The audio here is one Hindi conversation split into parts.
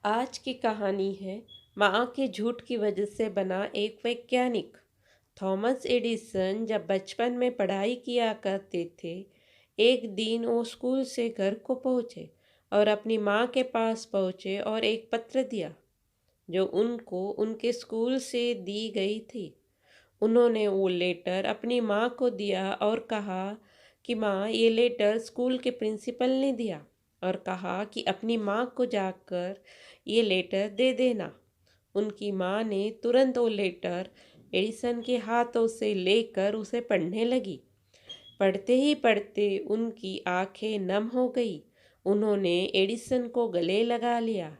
आज की कहानी है माँ के झूठ की वजह से बना एक वैज्ञानिक। थॉमस एडिसन जब बचपन में पढ़ाई किया करते थे, एक दिन वो स्कूल से घर को पहुँचे और अपनी माँ के पास पहुँचे और एक पत्र दिया जो उनको उनके स्कूल से दी गई थी। उन्होंने वो लेटर अपनी माँ को दिया और कहा कि माँ, ये लेटर स्कूल के प्रिंसिपल ने दिया और कहा कि अपनी माँ को जाकर ये लेटर दे देना। उनकी माँ ने तुरंत वो लेटर एडिसन के हाथों से लेकर उसे पढ़ने लगी। पढ़ते ही पढ़ते उनकी आंखें नम हो गई। उन्होंने एडिसन को गले लगा लिया।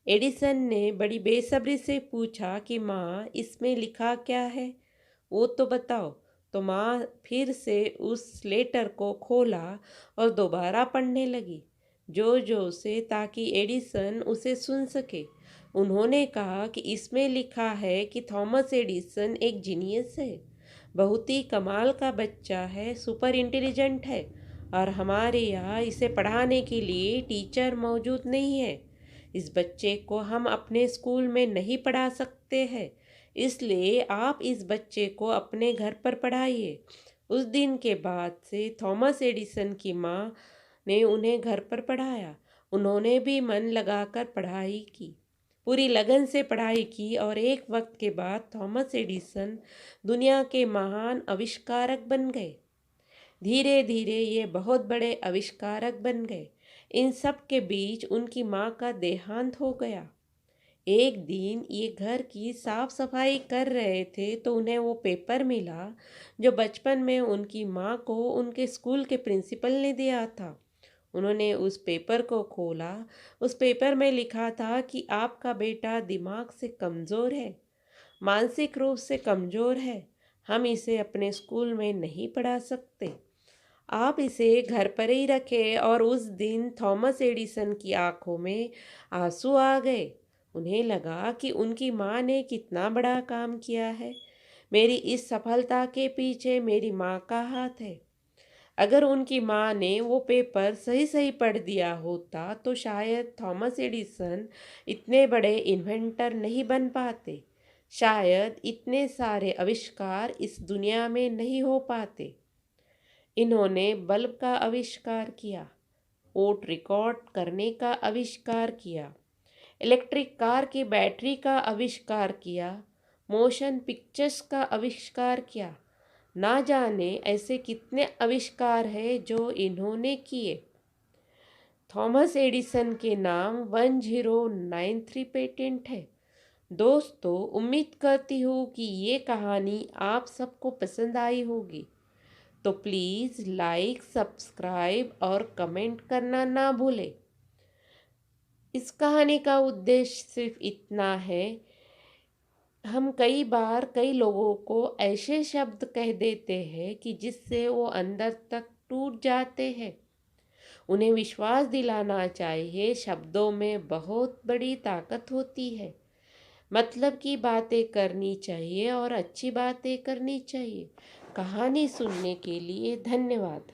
एडिसन ने बड़ी बेसब्री से पूछा कि माँ, इसमें लिखा क्या है, वो तो बताओ। तो माँ फिर से उस लेटर को खोला और दोबारा पढ़ने लगी, जोर जोर से, ताकि एडिसन उसे सुन सके। उन्होंने कहा कि इसमें लिखा है कि थॉमस एडिसन एक जीनियस है, बहुत ही कमाल का बच्चा है, सुपर इंटेलिजेंट है, और हमारे यहाँ इसे पढ़ाने के लिए टीचर मौजूद नहीं है। इस बच्चे को हम अपने स्कूल में नहीं पढ़ा सकते हैं, इसलिए आप इस बच्चे को अपने घर पर पढ़ाइए। उस दिन के बाद से थॉमस एडिसन की माँ ने उन्हें घर पर पढ़ाया। उन्होंने भी मन लगाकर पढ़ाई की, पूरी लगन से पढ़ाई की, और एक वक्त के बाद थॉमस एडिसन दुनिया के महान आविष्कारक बन गए। धीरे धीरे ये बहुत बड़े आविष्कारक बन गए। इन सब के बीच उनकी माँ का देहांत हो गया। एक दिन ये घर की साफ सफाई कर रहे थे तो उन्हें वो पेपर मिला जो बचपन में उनकी माँ को उनके स्कूल के प्रिंसिपल ने दिया था। उन्होंने उस पेपर को खोला। उस पेपर में लिखा था कि आपका बेटा दिमाग से कमज़ोर है, मानसिक रूप से कमज़ोर है, हम इसे अपने स्कूल में नहीं पढ़ा सकते, आप इसे घर पर ही रखें। और उस दिन थॉमस एडिसन की आंखों में आंसू आ गए। उन्हें लगा कि उनकी माँ ने कितना बड़ा काम किया है। मेरी इस सफलता के पीछे मेरी माँ का हाथ है। अगर उनकी माँ ने वो पेपर सही सही पढ़ दिया होता तो शायद थॉमस एडिसन इतने बड़े इन्वेंटर नहीं बन पाते, शायद इतने सारे आविष्कार इस दुनिया में नहीं हो पाते। इन्होंने बल्ब का आविष्कार किया, ओट रिकॉर्ड करने का आविष्कार किया, इलेक्ट्रिक कार की बैटरी का आविष्कार किया, मोशन पिक्चर्स का आविष्कार किया। ना जाने ऐसे कितने आविष्कार हैं जो इन्होंने किए। थॉमस एडिसन के नाम 1093 पेटेंट है। दोस्तों, उम्मीद करती हूँ कि ये कहानी आप सबको पसंद आई होगी। तो प्लीज़ लाइक, सब्सक्राइब और कमेंट करना ना भूलें। इस कहानी का उद्देश्य सिर्फ इतना है, हम कई बार कई लोगों को ऐसे शब्द कह देते हैं कि जिससे वो अंदर तक टूट जाते हैं। उन्हें विश्वास दिलाना चाहिए, शब्दों में बहुत बड़ी ताकत होती है। मतलब की बातें करनी चाहिए और अच्छी बातें करनी चाहिए। कहानी सुनने के लिए धन्यवाद।